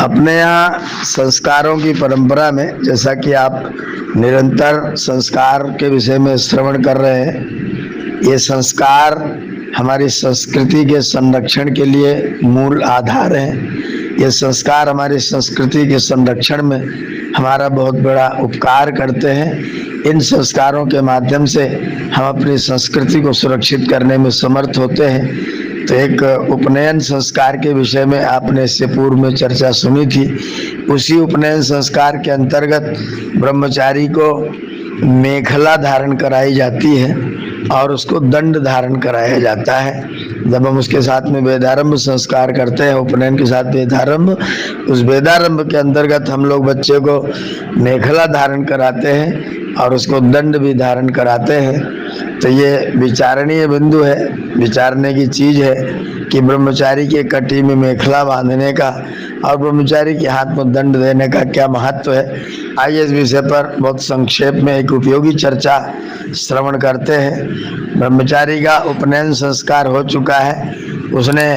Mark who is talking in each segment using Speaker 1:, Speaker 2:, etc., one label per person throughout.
Speaker 1: अपने यहाँ संस्कारों की परंपरा में, जैसा कि आप निरंतर संस्कार के विषय में श्रवण कर रहे हैं, ये संस्कार हमारी संस्कृति के संरक्षण के लिए मूल आधार है। ये संस्कार हमारी संस्कृति के संरक्षण में हमारा बहुत बड़ा उपकार करते हैं। इन संस्कारों के माध्यम से हम अपनी संस्कृति को सुरक्षित करने में समर्थ होते हैं। तो एक उपनयन संस्कार के विषय में आपने इससे पूर्व में चर्चा सुनी थी। उसी उपनयन संस्कार के अंतर्गत ब्रह्मचारी को मेखला धारण कराई जाती है और उसको दंड धारण कराया जाता है। जब हम उसके साथ में वेदारंभ संस्कार करते हैं, उपनयन के साथ वेदारंभ, उस वेदारंभ के अंतर्गत हम लोग बच्चे को मेखला धारण कराते हैं और उसको दंड भी धारण कराते हैं। तो ये विचारणीय बिंदु है, विचारने की चीज है कि ब्रह्मचारी के कटी में मेखला बांधने का और ब्रह्मचारी के हाथ में दंड देने का क्या महत्व है। आइए इस विषय पर बहुत संक्षेप में एक उपयोगी चर्चा श्रवण करते हैं। ब्रह्मचारी का उपनयन संस्कार हो चुका है। उसने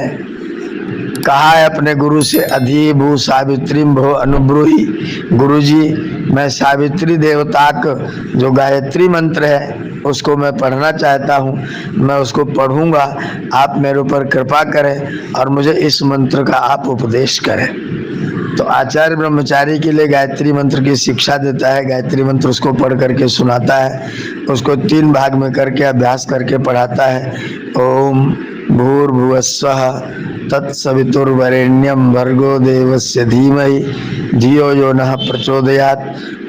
Speaker 1: कहा है अपने गुरु से, अधि भू सावित्री भो अनुब्रूहि। गुरुजी, मैं सावित्री देवता का जो गायत्री मंत्र है उसको मैं पढ़ना चाहता हूँ, मैं उसको पढ़ूंगा, आप मेरे ऊपर कृपा करें और मुझे इस मंत्र का आप उपदेश करें। तो आचार्य ब्रह्मचारी के लिए गायत्री मंत्र की शिक्षा देता है। गायत्री मंत्र उसको पढ़ करके सुनाता है, उसको 3 भाग में करके अभ्यास करके पढ़ाता है। ओम भूर्भुवस्वः तत्सवितुर्वरेण्यं भर्गो देवस्य धीमहि धियो यो नः प्रचोदयात्।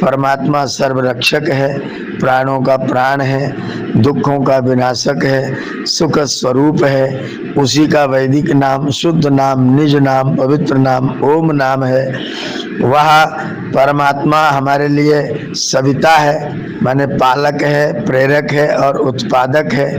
Speaker 1: परमात्मा सर्वरक्षक है, प्राणों का प्राण है, दुखों का विनाशक है, सुख स्वरूप है। उसी का वैदिक नाम, शुद्ध नाम, निज नाम, पवित्र नाम ओम नाम है। वह परमात्मा हमारे लिए सविता है, माने पालक है, प्रेरक है और उत्पादक है।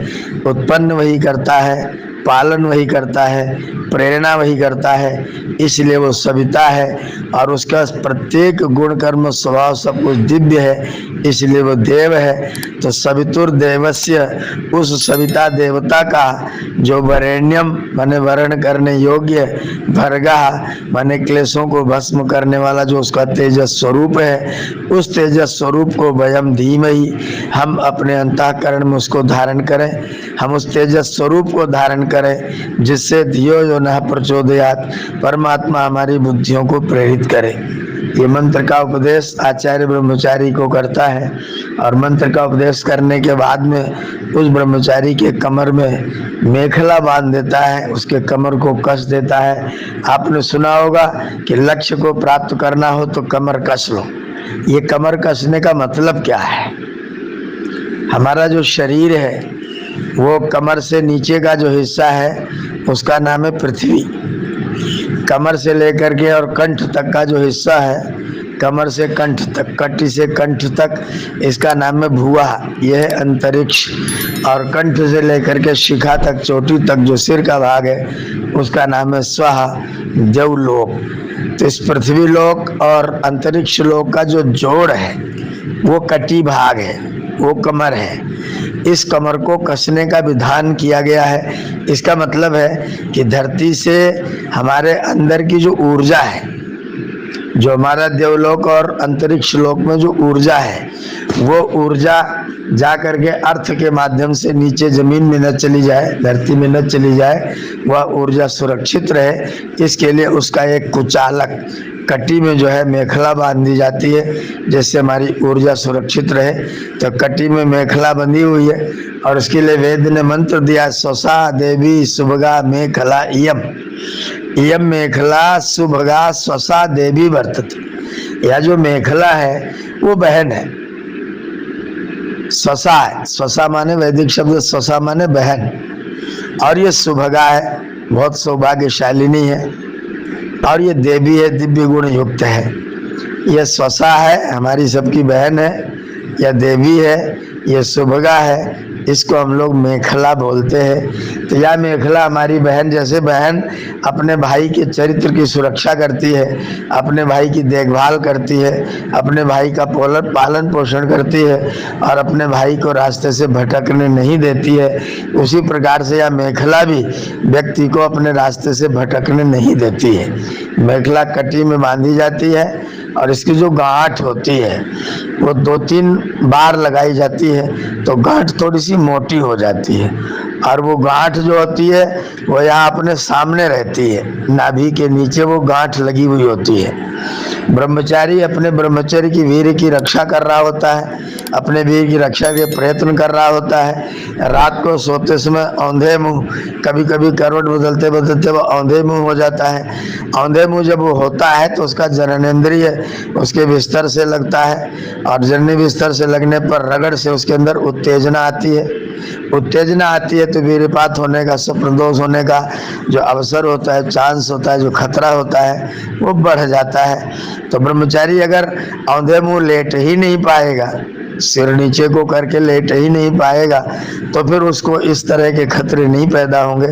Speaker 1: उत्पन्न वही करता है, पालन वही करता है, प्रेरणा वही करता है, इसलिए वो सविता है। और उसका प्रत्येक गुण कर्म स्वभाव सब कुछ दिव्य है, इसलिए वो देव है। तो सवितुर देवस्य, उस सविता देवता का जो वरेण्यम माने वर्ण करने योग्य, भर्गा माने क्लेशों को भस्म करने वाला जो उसका तेजस स्वरूप है, उस तेजस स्वरूप को वयम धीमहि, हम अपने अंतःकरण में उसको धारण करें, हम उस तेजस स्वरूप को धारण करें जिससे धियो यो नः प्रचोदयात्, परमात्मा हमारी बुद्धियों को प्रेरित करे। ये मंत्र का उपदेश आचार्य ब्रह्मचारी को करता है और मंत्र का उपदेश करने के बाद में उस ब्रह्मचारी के कमर में मेखला बांध देता है, उसके कमर को कस देता है। आपने सुना होगा कि लक्ष्य को प्राप्त करना हो तो कमर कस लो। ये कमर कसने का मतलब क्या है? हमारा जो शरीर है वो कमर से नीचे का जो हिस्सा है उसका नाम है पृथ्वी। कमर से लेकर के और कंठ तक का जो हिस्सा है, कमर से कंठ तक, कटी से कंठ तक, इसका नाम है भुआ, यह है अंतरिक्ष। और कंठ से लेकर के शिखा तक, चोटी तक जो सिर का भाग है उसका नाम है स्वाहा, देवलोक। तो इस पृथ्वी लोक और अंतरिक्ष लोक का जो जोड़ है वो कटी भाग है, वो कमर है। इस कमर को कसने का विधान किया गया है। इसका मतलब है कि धरती से हमारे अंदर की जो ऊर्जा है, जो हमारा देवलोक और अंतरिक्ष लोक में जो ऊर्जा है, वो ऊर्जा जा करके अर्थ के माध्यम से नीचे जमीन में न चली जाए, धरती में न चली जाए, वह ऊर्जा सुरक्षित रहे। इसके लिए उसका एक कुचालक कटी में जो है मेखला बांध दी जाती है, जिससे हमारी ऊर्जा सुरक्षित रहे। तो कटी में मेखला बंधी हुई है और उसके लिए वेद ने मंत्र दिया, स्वसा देवी सुभगा मेखला इयम, इयम मेखला सुभगा स्वसा देवी वर्तते। यह जो मेखला है वो बहन है, स्वसा है। स्वसा माने वैदिक शब्द स्वसा माने बहन, और ये सुभगा है, बहुत सौभाग्यशालिनी है, और ये देवी है, दिव्य गुण युक्त है। यह स्वसा है, हमारी सबकी बहन है, यह देवी है, यह सुभगा है, इसको हम लोग मेखला बोलते हैं। तो यह मेखला हमारी बहन, जैसे बहन अपने भाई के चरित्र की सुरक्षा करती है, अपने भाई की देखभाल करती है, अपने भाई का पालन पोषण करती है और अपने भाई को रास्ते से भटकने नहीं देती है, उसी प्रकार से यह मेखला भी व्यक्ति को अपने रास्ते से भटकने नहीं देती है। मेखला कटी में बांधी जाती है और इसकी जो गांठ होती है वो 2-3 बार लगाई जाती है, तो गांठ थोड़ी सी मोटी हो जाती है और वो गांठ जो होती है वो यहाँ अपने सामने रहती है, नाभि के नीचे वो गांठ लगी हुई होती है। ब्रह्मचारी अपने ब्रह्मचर्य की वीर की रक्षा कर रहा होता है, अपने वीर की रक्षा के प्रयत्न कर रहा होता है। रात को सोते समय औंधे मुंह, कभी कभी करवट बदलते बदलते वो औंधे मुंह हो जाता है। औंधे मुंह जब वो होता है तो उसका जननेंद्रिय उसके बिस्तर से लगता है और जननी बिस्तर से लगने पर रगड़ से उसके अंदर उत्तेजना आती है। उत्तेजना आती है तो वीर्यपात होने का, स्वप्न दोष होने का जो अवसर होता है, चांस होता है, जो खतरा होता है वो बढ़ जाता है। तो ब्रह्मचारी अगर औंधे मुंह लेट ही नहीं पाएगा, सिर नीचे को करके लेट ही नहीं पाएगा, तो फिर उसको इस तरह के खतरे नहीं पैदा होंगे।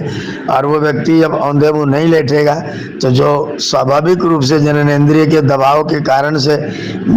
Speaker 1: और वो व्यक्ति जब औंधे मुंह नहीं लेटेगा तो जो स्वाभाविक रूप से जननेंद्रिय के दबाव के कारण से,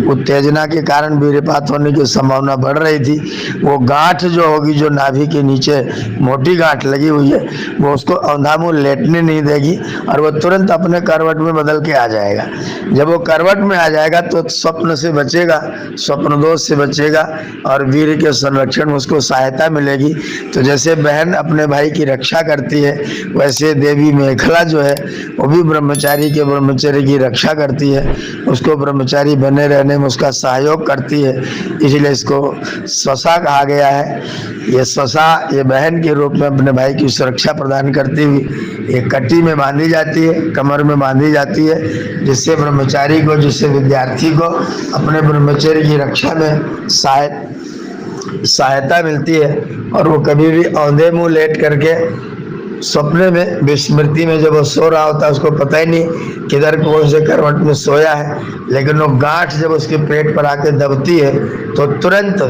Speaker 1: उत्तेजना के कारण वीर्यपात होने की संभावना बढ़ रही थी, वो गांठ जो होगी, जो नाभि के नीचे मोटी गांठ लगी हुई है, वो उसको औंधा मुंह लेटने नहीं देगी और वो तुरंत अपने करवट में बदल के आ जाएगा। जब वो करवट में आ जाएगा तो स्वप्न से बचेगा, स्वप्न दोष से बचेगा और वीर के संरक्षण में उसको सहायता मिलेगी। तो जैसे बहन अपने भाई की रक्षा करती है, वैसे देवी मेखला जो है वो भी ब्रह्मचारी के ब्रह्मचर्य की रक्षा करती है, उसको ब्रह्मचारी बने रहने में उसका सहयोग करती है। इसलिए इसको स्वसा कहा गया है। ये स्वसा, ये बहन के रूप में अपने भाई की सुरक्षा प्रदान करती हुई एक कटी में बांधी जाती है, कमर में बांधी जाती है, जिससे ब्रह्मचारी को, जिससे विद्यार्थी को अपने ब्रह्मचर्य की रक्षा में सहायता मिलती है और वो कभी भी औंधे मुंह लेट करके सपने में, विस्मृति में जब वो सो रहा होता है, उसको पता ही नहीं किधर कौन से करवट में सोया है, लेकिन वो गांठ जब उसके पेट पर आके दबती है तो तुरंत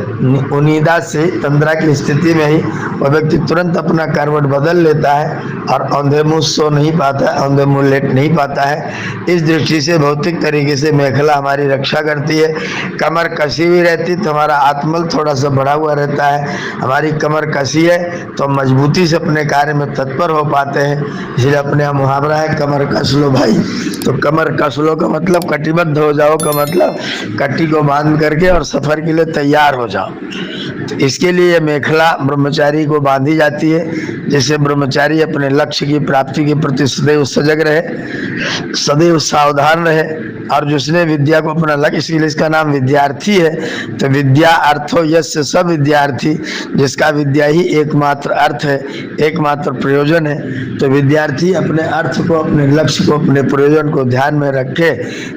Speaker 1: उनीदा से तंद्रा की स्थिति में ही वह व्यक्ति तुरंत अपना करवट बदल लेता है और औंधे मुंह सो नहीं पाता है, औंधे मुंह लेट नहीं पाता है। इस दृष्टि से भौतिक तरीके से मेखला हमारी रक्षा करती है। कमर कसी हुई रहती तो हमारा आत्मबल थोड़ा सा बढ़ा हुआ रहता है। हमारी कमर कसी है तो मजबूती से अपने कार्य में तत्पर हो पाते हैं। इसलिए अपने यहाँ मुहावरा है, कमर कस लो भाई। तो कमर कस लो का मतलब कटिबद्ध हो जाओ का मतलब कट्टी को बांध करके और सफर के लिए तैयार हो जाओ। तो इसके लिए मेखला ब्रह्मचारी को बांधी जाती है, जिससे ब्रह्मचारी अपने लक्ष्य की प्राप्ति के प्रति सदैव सजग रहे, सदैव सावधान रहे और जिसने विद्या को अपना लक्ष्य, इसलिए इसका नाम विद्यार्थी है। तो विद्या अर्थो यस्य सब विद्यार्थी, जिसका विद्या ही एकमात्र अर्थ है, एकमात्र प्रयोजन है। तो विद्यार्थी अपने अर्थ को, अपने लक्ष्य को, अपने प्रयोजन को ध्यान में रखे।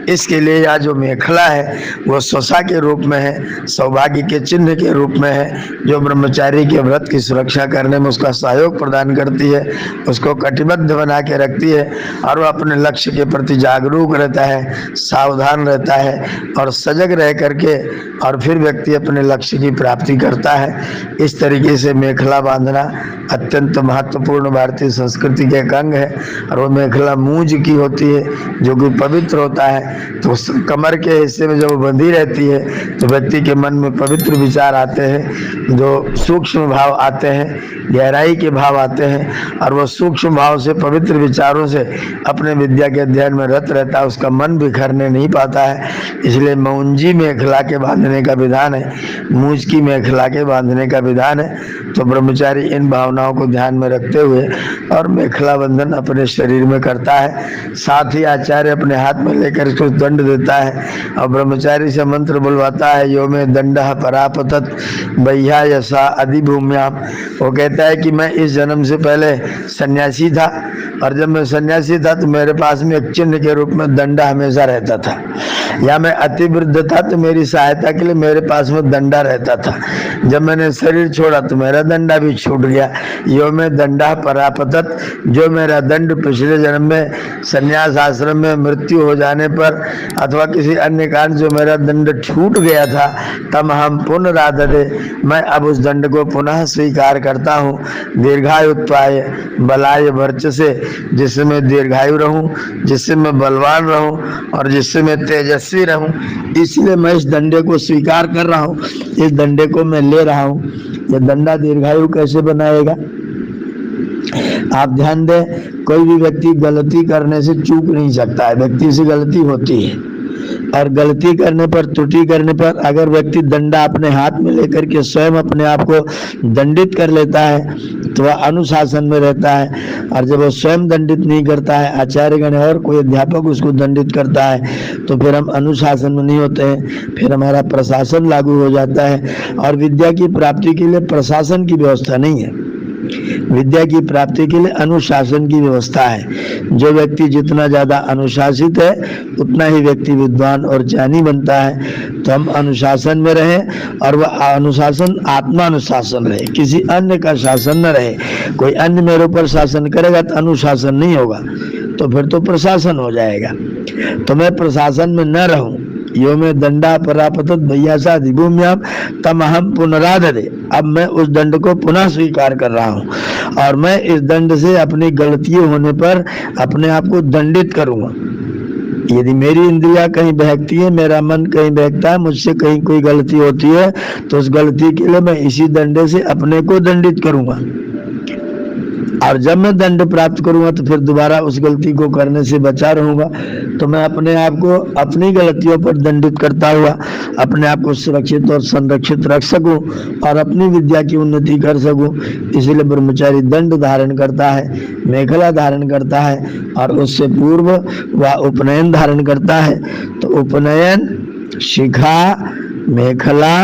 Speaker 1: इसके लिए यह जो मेखला है वो स्वसा के रूप में है, सौभाग्य के चिन्ह के रूप में है, जो ब्रह्मचारी के व्रत की सुरक्षा करने में उसका सहयोग प्रदान करती है, उसको कटिबद्ध बना के रखती है और वह अपने लक्ष्य के प्रति जागरूक रहता है, सावधान रहता है और सजग रह करके और फिर व्यक्ति अपने लक्ष्य की प्राप्ति करता है। इस तरीके से मेखला बांधना अत्यंत महत्वपूर्ण भारतीय संस्कृति के एक अंग है और वो मेखला मूंज की होती है, जो कि पवित्र होता है। तो कमर के हिस्से में जब वो बंधी रहती है तो व्यक्ति के मन में पवित्र विचार आते हैं, जो सूक्ष्म भाव आते हैं, गहराई के भाव आते हैं और वो सूक्ष्म भाव से, पवित्र विचारों से अपने विद्या के अध्ययन में रत रहता है, उसका मन बिखरने नहीं पाता है। इसलिए मूंजी मेखला के बांधने का विधान है, मूंज की मेखला के बांधने का विधान है। तो ब्रह्मचारी इन भावनाओं को ध्यान में रखते हुए और मेखला बंधन अपने शरीर में करता है। साथ ही आचार्य अपने हाथ में लेकर इसको दंड देता है और ब्रह्मचारी से मंत्र बुलवाता है, यो में दंडः परापतत बह्या यसा अधिभूम्याम। वो कहता है कि मैं इस जन्म से पहले सन्यासी था और जब मैं सन्यासी था तो मेरे पास में एक चिन्ह के रूप में दंडा हमेशा रहता था, या मैं अति वृद्ध था तो मेरी सहायता के लिए मेरे पास में दंडा रहता था। जब मैंने शरीर छोड़ा तो मेरा दंडा भी छूट गया। यो में दंडा परापतत, जो मेरा दंड पिछले जन्म में संन्यास आश्रम में मृत्यु हो जाने पर अथवा किसी अन्य कारण जो मेरा दंड छूट गया था, तब हम पुनराददे, मैं अब उस दंड को पुनः स्वीकार करता हूँ। दीर्घायुत्वाय बलाय वर्चसे, जिससे मैं दीर्घायु रहूं, जिससे मैं बलवान रहूं और जिससे मैं तेजस्वी रहूं, इसलिए मैं इस दंडे को स्वीकार कर रहा हूँ, इस दंडे को मैं ले रहा हूँ। ये दंडा दीर्घायु कैसे बनाएगा? आप ध्यान दें, कोई भी व्यक्ति गलती करने से चूक नहीं सकता है, व्यक्ति से गलती होती है, और गलती करने पर, त्रुटि करने पर अगर व्यक्ति दंडा अपने हाथ में लेकर के स्वयं अपने आप को दंडित कर लेता है तो वह अनुशासन में रहता है। और जब वो स्वयं दंडित नहीं करता है, आचार्यगण और कोई अध्यापक उसको दंडित करता है, तो फिर हम अनुशासन में नहीं होते हैं, फिर हमारा प्रशासन लागू हो जाता है। और विद्या की प्राप्ति के लिए प्रशासन की व्यवस्था नहीं है, विद्या की प्राप्ति के लिए अनुशासन की व्यवस्था है। जो व्यक्ति जितना ज्यादा अनुशासित है उतना ही व्यक्ति विद्वान और ज्ञानी बनता है। तो हम अनुशासन में रहें, और वह अनुशासन आत्मानुशासन रहे, किसी अन्य का शासन न रहे। कोई अन्य मेरे ऊपर शासन करेगा तो अनुशासन नहीं होगा, तो फिर तो प्रशासन हो जाएगा। तो मैं प्रशासन में न रहूं, यो में दंडा परापतत भैयासा दिभूम्याम तम अहम पुनराददे। अब मैं उस दंड को पुनः स्वीकार कर रहा हूँ, और मैं इस दंड से अपनी गलतियों होने पर अपने आप को दंडित करूंगा। यदि मेरी इंद्रियां कहीं बहकती है, मेरा मन कहीं बहकता है, मुझसे कहीं कोई गलती होती है, तो उस गलती के लिए मैं इसी दंडे से अपने को दंडित करूंगा। और जब मैं दंड प्राप्त करूंगा तो फिर दोबारा उस गलती को करने से बचा रहूंगा। तो मैं अपने आप को अपनी गलतियों पर दंडित करता हुआ अपने आप को सुरक्षित और संरक्षित रख सकूं और अपनी विद्या की उन्नति कर सकूं। इसलिए ब्रह्मचारी दंड धारण करता है, मेखला धारण करता है, और उससे पूर्व वह उपनयन धारण करता है। तो उपनयन, शिखा, मेखला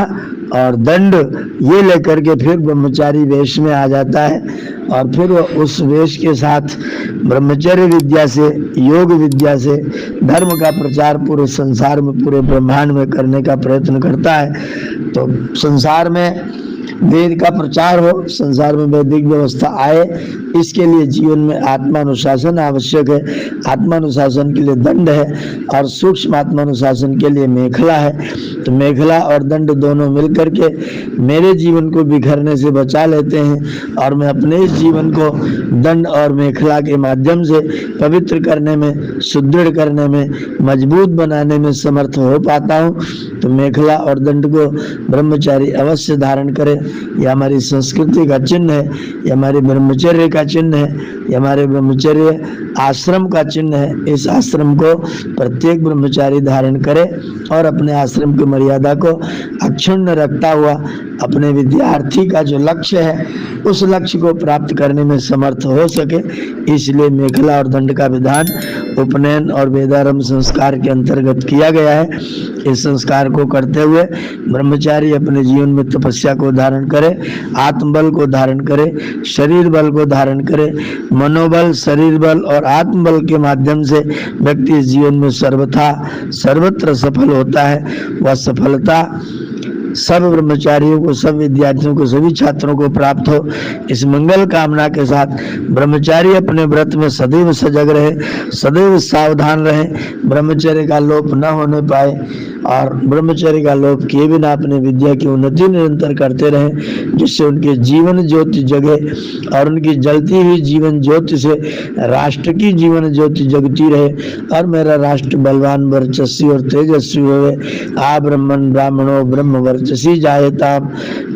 Speaker 1: और दंड ये लेकर के फिर ब्रह्मचारी वेश में आ जाता है, और फिर वह उस वेश के साथ ब्रह्मचर्य विद्या से, योग विद्या से धर्म का प्रचार पूरे संसार में, पूरे ब्रह्मांड में करने का प्रयत्न करता है। तो संसार में वेद का प्रचार हो, संसार में वैदिक व्यवस्था आए, इसके लिए जीवन में आत्मानुशासन आवश्यक है। आत्मानुशासन के लिए दंड है, और सूक्ष्म आत्मानुशासन के लिए मेखला है। तो मेखला और दंड दोनों मिलकर के मेरे जीवन को बिखरने से बचा लेते हैं, और मैं अपने इस जीवन को दंड और मेखला के माध्यम से पवित्र करने में, सुदृढ़ करने में, मजबूत बनाने में समर्थ हो पाता हूँ। तो मेखला और दंड को ब्रह्मचारी अवश्य धारण करे। यह हमारी संस्कृति का चिन्ह है, यह हमारे ब्रह्मचर्य का चिन्ह है, यह हमारे ब्रह्मचर्य आश्रम का चिन्ह है। इस आश्रम को प्रत्येक ब्रह्मचारी धारण करे और अपने आश्रम की मर्यादा को अक्षुण्ण रखता हुआ अपने विद्यार्थी का जो लक्ष्य है उस लक्ष्य को प्राप्त करने में समर्थ हो सके। इसलिए मेखला और दंड का विधान उपनयन और वेदारंभ संस्कार के अंतर्गत किया गया है। इस संस्कार को करते हुए ब्रह्मचारी अपने जीवन में तपस्या को धारण करे, आत्मबल को धारण करे, शरीर बल को धारण करे। मनोबल, शरीर बल और आत्मबल के माध्यम से व्यक्ति इस जीवन में सर्वथा सर्वत्र सफल होता है। वह सफलता सब ब्रह्मचारियों को, सब विद्यार्थियों को, सभी छात्रों को प्राप्त हो। इस मंगल कामना के साथ ब्रह्मचारी अपने व्रत में सदैव सजग रहे, सदैव सावधान रहे, ब्रह्मचर्य का लोप न होने पाए, और ब्रह्मचर्य का लोप किए बिना अपने विद्या की उन्नति निरंतर करते रहे, जिससे उनके जीवन ज्योति जगे और उनकी जलती हुई जीवन ज्योति से राष्ट्र की जीवन ज्योति जगती रहे, और मेरा राष्ट्र बलवान, वर्चस्वी और तेजस्वी होवे। आ ब्रह्मण ब्राह्मणो ब्रह्म वर्चसी जायताम,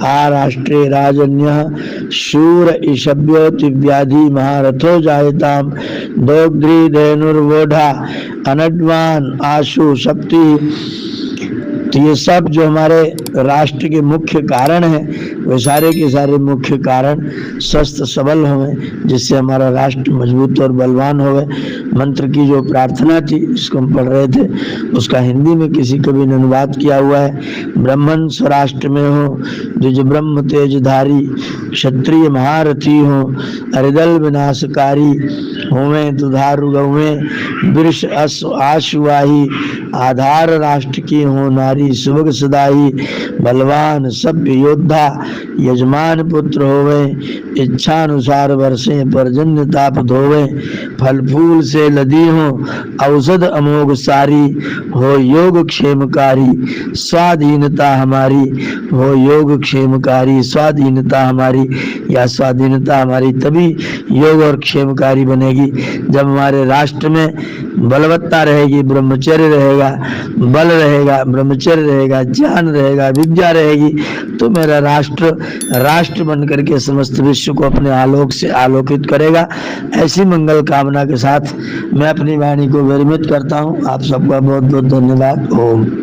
Speaker 1: आ राष्ट्रे राजन्यः शूर ईशभ्यो दिव्याधि महारथो जायताम, दोग्ध्री धेनुर्वोढा अनड्वान आशु शक्ति। तो ये सब जो हमारे राष्ट्र के मुख्य कारण हैं, वे सारे के सारे मुख्य कारण स्वस्थ सबल होवे, जिससे हमारा राष्ट्र मजबूत और बलवान होवे। मंत्र की जो प्रार्थना थी, इसको हम पढ़ रहे थे, उसका हिंदी में किसी कवि ने अनुवाद किया हुआ है। ब्राह्मण स्वराष्ट्र में हो, जो ब्रह्म तेजधारी, क्षत्रिय महारथी हो, हरिदल विनाशकारी होवे, दुधारु गौवे, वृष अश्व आशुवाही, आधार राष्ट्र की हो नारी, सुभग सदाई बलवान सभ्य योद्धा, यजमान पुत्र होवे, इच्छा अनुसार वर्षे पर्जन्य ताप धोवे, फल फूल से लदी हो औषध अमोघ सारी, हो योग क्षेमकारी स्वाधीनता हमारी, हो योग क्षेमकारी स्वाधीनता हमारी। या स्वाधीनता हमारी तभी योग और क्षेमकारी बनेगी जब हमारे राष्ट्र में बलवत्ता रहेगी, ब्रह्मचर्य रहेगा, बल रहेगा, ब्रह्मचर्य रहेगा, ज्ञान रहेगा, विद्या रहेगी, तो मेरा राष्ट्र राष्ट्र बन करके समस्त विश्व को अपने आलोक से आलोकित करेगा। ऐसी मंगल कामना के साथ मैं अपनी वाणी को विरमित करता हूँ। आप सबका बहुत बहुत धन्यवाद। ओम।